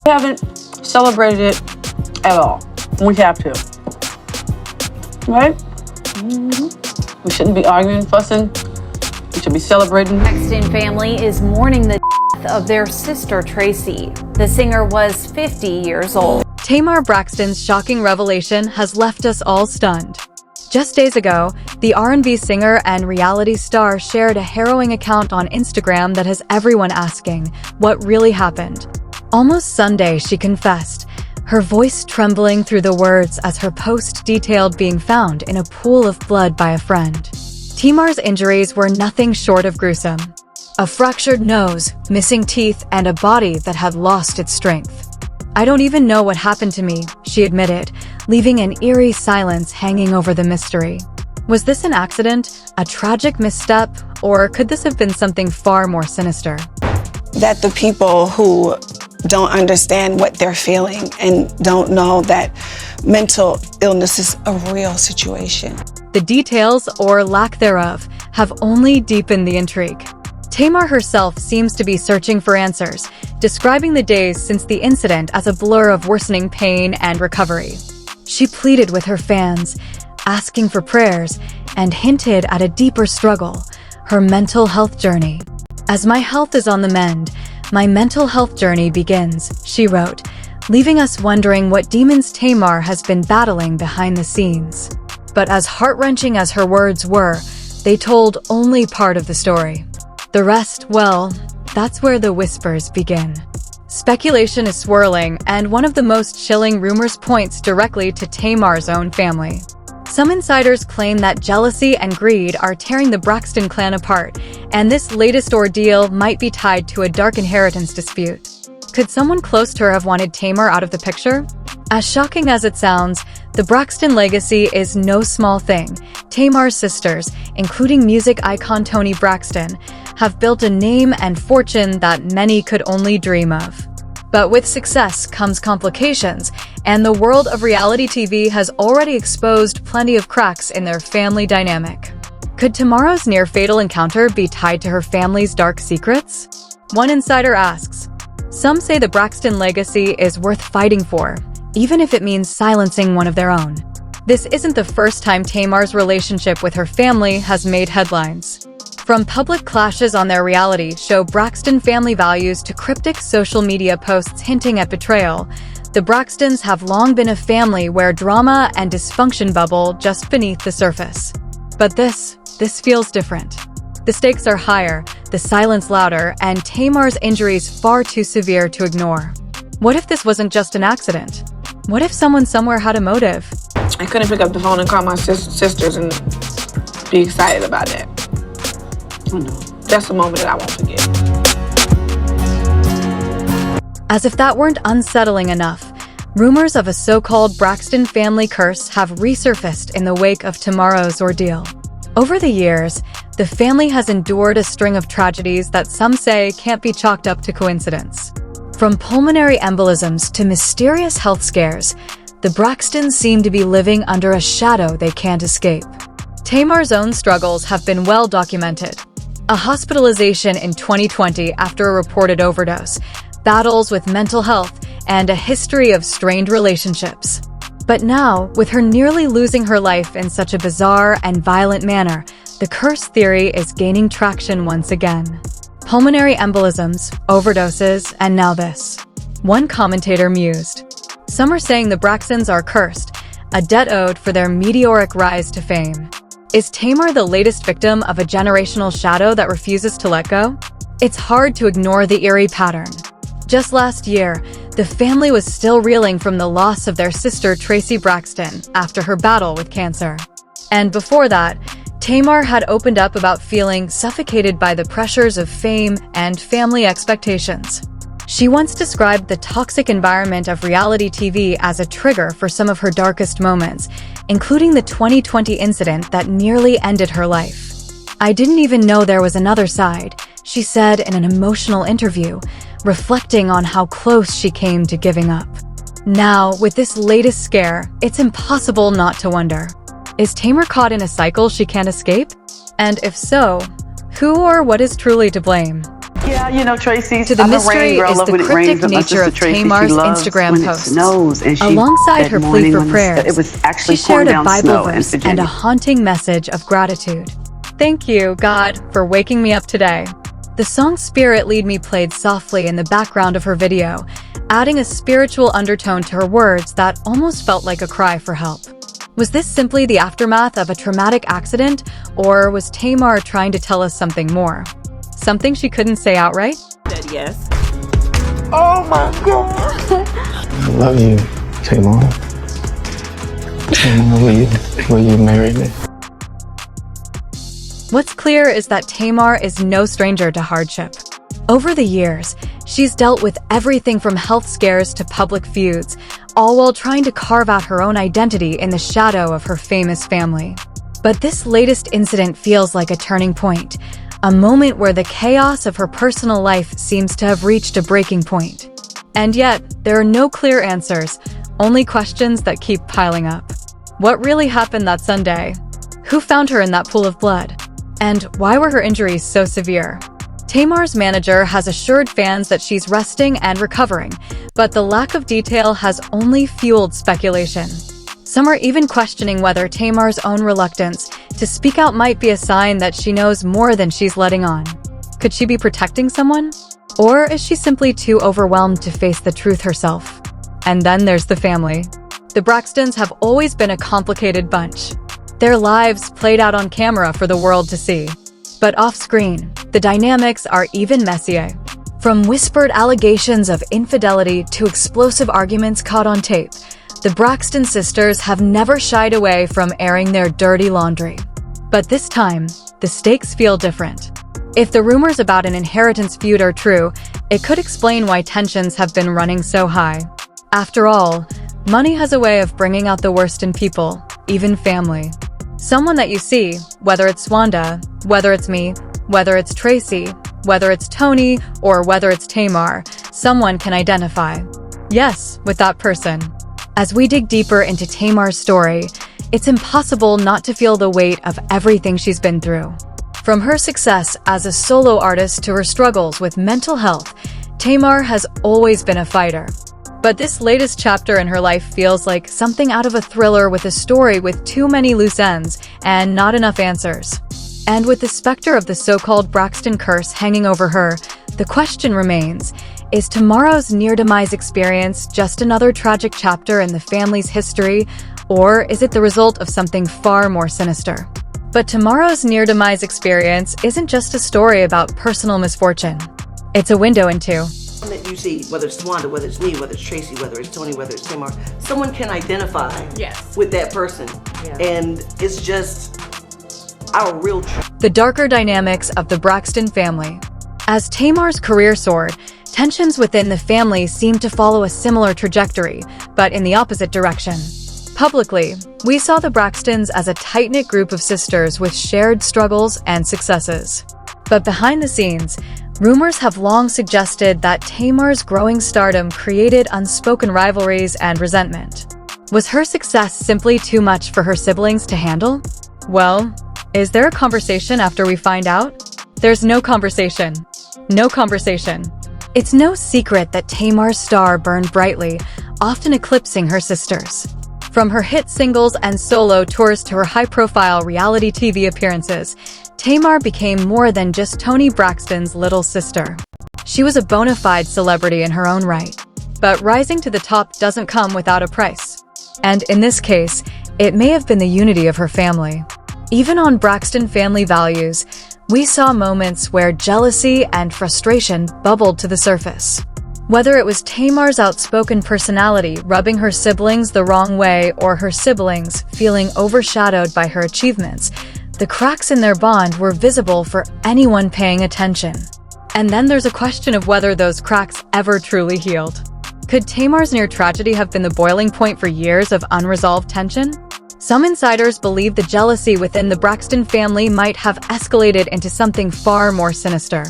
We haven't celebrated it at all. We have to. Right? Mm-hmm. We shouldn't be arguing, fussing. We should be celebrating. The Braxton family is mourning the death of their sister, Tracy. The singer was 50 years old. Tamar Braxton's shocking revelation has left us all stunned. Just days ago, the R&B singer and reality star shared a harrowing account on Instagram that has everyone asking, what really happened? Almost Sunday, she confessed, her voice trembling through the words as her post detailed being found in a pool of blood by a friend. Tamar's injuries were nothing short of gruesome. A fractured nose, missing teeth, and a body that had lost its strength. "I don't even know what happened to me," she admitted, leaving an eerie silence hanging over the mystery. Was this an accident, a tragic misstep, or could this have been something far more sinister? That the people who don't understand what they're feeling and don't know that mental illness is a real situation. The details, or lack thereof, have only deepened the intrigue. Tamar herself seems to be searching for answers, describing the days since the incident as a blur of worsening pain and recovery. She pleaded with her fans, asking for prayers, and hinted at a deeper struggle, her mental health journey. "As my health is on the mend, my mental health journey begins," she wrote, leaving us wondering what demons Tamar has been battling behind the scenes. But as heart-wrenching as her words were, they told only part of the story. The rest, well, that's where the whispers begin. Speculation is swirling, and one of the most chilling rumors points directly to Tamar's own family. Some insiders claim that jealousy and greed are tearing the Braxton clan apart, and this latest ordeal might be tied to a dark inheritance dispute. Could someone close to her have wanted Tamar out of the picture? As shocking as it sounds, the Braxton legacy is no small thing. Tamar's sisters, including music icon Toni Braxton, have built a name and fortune that many could only dream of. But with success comes complications, and the world of reality TV has already exposed plenty of cracks in their family dynamic. Could tomorrow's near-fatal encounter be tied to her family's dark secrets? One insider asks, "Some say the Braxton legacy is worth fighting for, even if it means silencing one of their own." This isn't the first time Tamar's relationship with her family has made headlines. From public clashes on their reality show Braxton family values to cryptic social media posts hinting at betrayal, the Braxtons have long been a family where drama and dysfunction bubble just beneath the surface. But this feels different. The stakes are higher, the silence louder, and Tamar's injuries far too severe to ignore. What if this wasn't just an accident? What if someone somewhere had a motive? I couldn't pick up the phone and call my sisters and be excited about that. Oh no, that's a moment that I won't forget. As if that weren't unsettling enough, rumors of a so-called Braxton family curse have resurfaced in the wake of tomorrow's ordeal. Over the years, the family has endured a string of tragedies that some say can't be chalked up to coincidence. From pulmonary embolisms to mysterious health scares, the Braxtons seem to be living under a shadow they can't escape. Tamar's own struggles have been well documented. A hospitalization in 2020 after a reported overdose, battles with mental health, and a history of strained relationships. But now, with her nearly losing her life in such a bizarre and violent manner, the curse theory is gaining traction once again. Pulmonary embolisms, overdoses, and now this. One commentator mused, "Some are saying the Braxtons are cursed, a debt owed for their meteoric rise to fame." Is Tamar the latest victim of a generational shadow that refuses to let go? It's hard to ignore the eerie pattern. Just last year, the family was still reeling from the loss of their sister Tracy Braxton after her battle with cancer. And before that, Tamar had opened up about feeling suffocated by the pressures of fame and family expectations. She once described the toxic environment of reality TV as a trigger for some of her darkest moments, including the 2020 incident that nearly ended her life. "I didn't even know there was another side," she said in an emotional interview, reflecting on how close she came to giving up. Now, with this latest scare, it's impossible not to wonder, is Tamar caught in a cycle she can't escape? And if so, who or what is truly to blame? Yeah, you know, Tracy. To the mystery is the cryptic nature of Tamar's Instagram posts. Alongside her plea for prayers, she shared a Bible verse and a haunting message of gratitude. Thank you, God, for waking me up today. The song Spirit Lead Me played softly in the background of her video, adding a spiritual undertone to her words that almost felt like a cry for help. Was this simply the aftermath of a traumatic accident, or was Tamar trying to tell us something more? Something she couldn't say outright? Yes. Oh my God. I love you, Tamar. Tamar, will you marry me? What's clear is that Tamar is no stranger to hardship. Over the years, she's dealt with everything from health scares to public feuds, all while trying to carve out her own identity in the shadow of her famous family. But this latest incident feels like a turning point, a moment where the chaos of her personal life seems to have reached a breaking point. And yet, there are no clear answers, only questions that keep piling up. What really happened that Sunday? Who found her in that pool of blood? And why were her injuries so severe? Tamar's manager has assured fans that she's resting and recovering, but the lack of detail has only fueled speculation. Some are even questioning whether Tamar's own reluctance to speak out might be a sign that she knows more than she's letting on. Could she be protecting someone? Or is she simply too overwhelmed to face the truth herself? And then there's the family. The Braxtons have always been a complicated bunch. Their lives played out on camera for the world to see. But off-screen, the dynamics are even messier. From whispered allegations of infidelity to explosive arguments caught on tape, the Braxton sisters have never shied away from airing their dirty laundry. But this time, the stakes feel different. If the rumors about an inheritance feud are true, it could explain why tensions have been running so high. After all, money has a way of bringing out the worst in people, even family. Someone that you see, whether it's Swanda, whether it's me, whether it's Tracy, whether it's Tony, or whether it's Tamar, someone can identify. Yes, with that person. As we dig deeper into Tamar's story, it's impossible not to feel the weight of everything she's been through. From her success as a solo artist to her struggles with mental health, Tamar has always been a fighter. But this latest chapter in her life feels like something out of a thriller with a story with too many loose ends and not enough answers. And with the specter of the so-called Braxton curse hanging over her, the question remains, is tomorrow's near-demise experience just another tragic chapter in the family's history, or is it the result of something far more sinister? But tomorrow's near-demise experience isn't just a story about personal misfortune. It's a window into that you see, whether it's Swanda, whether it's me, whether it's Tracy, whether it's Tony, whether it's Tamar, someone can identify with that person. And it's just our real truth. The darker dynamics of the Braxton family. As Tamar's career soared, tensions within the family seemed to follow a similar trajectory, but in the opposite direction. Publicly, we saw the Braxtons as a tight-knit group of sisters with shared struggles and successes. But behind the scenes, rumors have long suggested that Tamar's growing stardom created unspoken rivalries and resentment. Was her success simply too much for her siblings to handle? Well, is there a conversation after we find out? There's no conversation. No conversation. It's no secret that Tamar's star burned brightly, often eclipsing her sisters. From her hit singles and solo tours to her high-profile reality TV appearances, Tamar became more than just Tony Braxton's little sister. She was a bona fide celebrity in her own right. But rising to the top doesn't come without a price. And in this case, it may have been the unity of her family. Even on Braxton family values, we saw moments where jealousy and frustration bubbled to the surface. Whether it was Tamar's outspoken personality rubbing her siblings the wrong way or her siblings feeling overshadowed by her achievements, the cracks in their bond were visible for anyone paying attention. And then there's a question of whether those cracks ever truly healed. Could Tamar's near tragedy have been the boiling point for years of unresolved tension? Some insiders believe the jealousy within the Braxton family might have escalated into something far more sinister.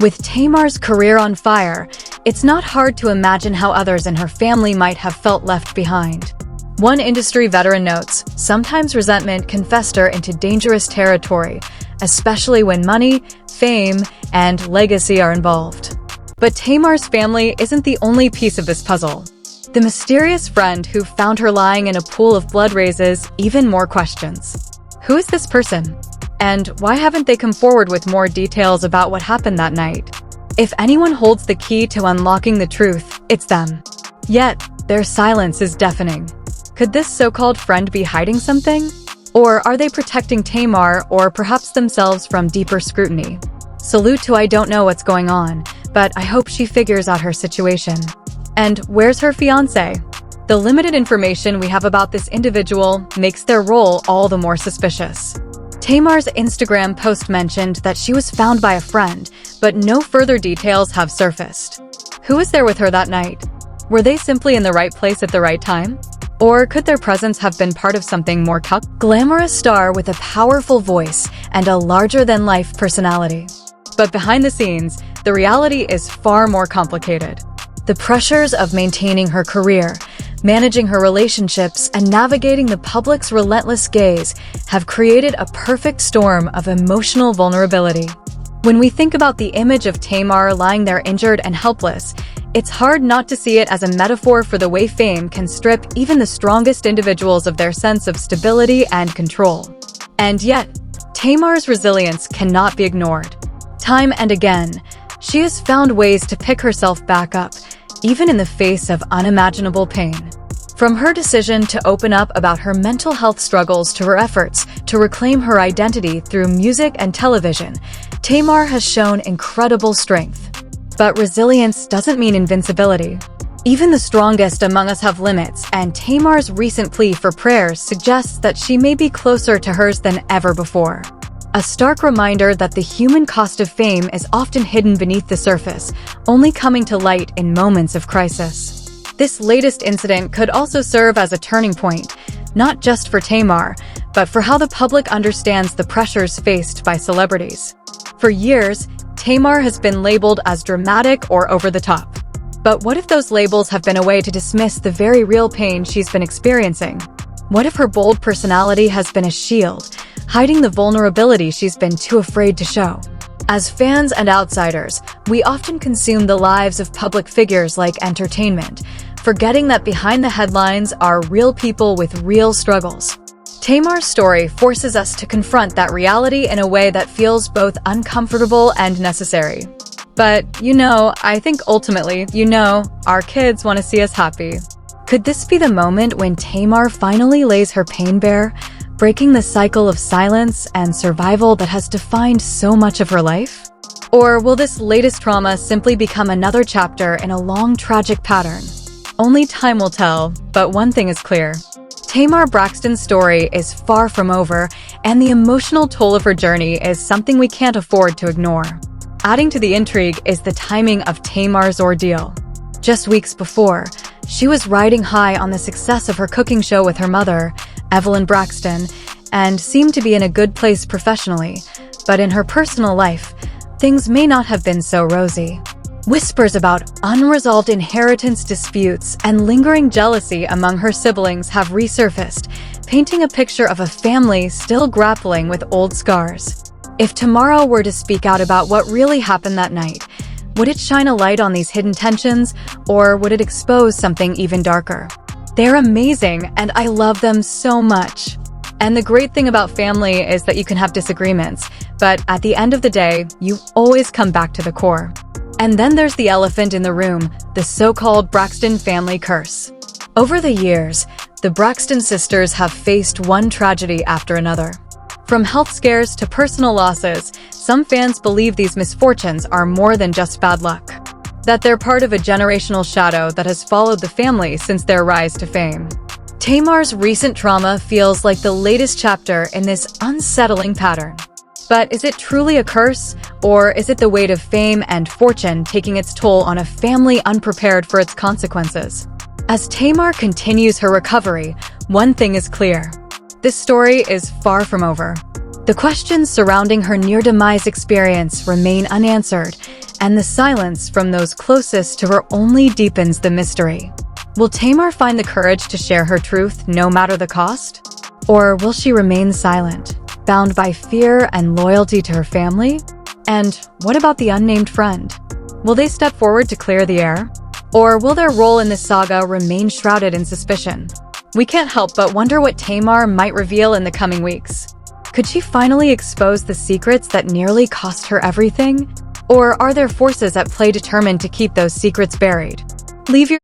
With Tamar's career on fire, it's not hard to imagine how others in her family might have felt left behind. One industry veteran notes, sometimes resentment can fester into dangerous territory, especially when money, fame, and legacy are involved. But Tamar's family isn't the only piece of this puzzle. The mysterious friend who found her lying in a pool of blood raises even more questions. Who is this person? And why haven't they come forward with more details about what happened that night? If anyone holds the key to unlocking the truth, it's them. Yet, their silence is deafening. Could this so-called friend be hiding something? Or are they protecting Tamar or perhaps themselves from deeper scrutiny? Salute to I don't know what's going on, but I hope she figures out her situation. And where's her fiancé? The limited information we have about this individual makes their role all the more suspicious. Tamar's Instagram post mentioned that she was found by a friend, but no further details have surfaced. Who was there with her that night? Were they simply in the right place at the right time? Or could their presence have been part of something more glamorous star with a powerful voice and a larger-than-life personality? But behind the scenes, the reality is far more complicated. The pressures of maintaining her career, managing her relationships, and navigating the public's relentless gaze have created a perfect storm of emotional vulnerability. When we think about the image of Tamar lying there injured and helpless, it's hard not to see it as a metaphor for the way fame can strip even the strongest individuals of their sense of stability and control. And yet, Tamar's resilience cannot be ignored. Time and again, she has found ways to pick herself back up, even in the face of unimaginable pain. From her decision to open up about her mental health struggles to her efforts to reclaim her identity through music and television, Tamar has shown incredible strength. But resilience doesn't mean invincibility. Even the strongest among us have limits, and Tamar's recent plea for prayers suggests that she may be closer to hers than ever before. A stark reminder that the human cost of fame is often hidden beneath the surface, only coming to light in moments of crisis. This latest incident could also serve as a turning point, not just for Tamar, but for how the public understands the pressures faced by celebrities. For years, Tamar has been labeled as dramatic or over the top. But what if those labels have been a way to dismiss the very real pain she's been experiencing? What if her bold personality has been a shield, hiding the vulnerability she's been too afraid to show? As fans and outsiders, we often consume the lives of public figures like entertainment, forgetting that behind the headlines are real people with real struggles. Tamar's story forces us to confront that reality in a way that feels both uncomfortable and necessary. But, I think ultimately, our kids want to see us happy. Could this be the moment when Tamar finally lays her pain bare, breaking the cycle of silence and survival that has defined so much of her life? Or will this latest trauma simply become another chapter in a long, tragic pattern? Only time will tell, but one thing is clear. Tamar Braxton's story is far from over, and the emotional toll of her journey is something we can't afford to ignore. Adding to the intrigue is the timing of Tamar's ordeal. Just weeks before, she was riding high on the success of her cooking show with her mother, Evelyn Braxton, and seemed to be in a good place professionally, but in her personal life, things may not have been so rosy. Whispers about unresolved inheritance disputes and lingering jealousy among her siblings have resurfaced, painting a picture of a family still grappling with old scars. If tomorrow were to speak out about what really happened that night, would it shine a light on these hidden tensions, or would it expose something even darker? They're amazing, and I love them so much. And the great thing about family is that you can have disagreements, but at the end of the day, you always come back to the core. And then there's the elephant in the room, the so-called Braxton family curse. Over the years, the Braxton sisters have faced one tragedy after another. From health scares to personal losses, some fans believe these misfortunes are more than just bad luck. That they're part of a generational shadow that has followed the family since their rise to fame. Tamar's recent trauma feels like the latest chapter in this unsettling pattern. But is it truly a curse, or is it the weight of fame and fortune taking its toll on a family unprepared for its consequences? As Tamar continues her recovery, one thing is clear. This story is far from over. The questions surrounding her near-demise experience remain unanswered, and the silence from those closest to her only deepens the mystery. Will Tamar find the courage to share her truth no matter the cost? Or will she remain silent, bound by fear and loyalty to her family? And what about the unnamed friend? Will they step forward to clear the air? Or will their role in this saga remain shrouded in suspicion? We can't help but wonder what Tamar might reveal in the coming weeks. Could she finally expose the secrets that nearly cost her everything? Or are there forces at play determined to keep those secrets buried? Leave your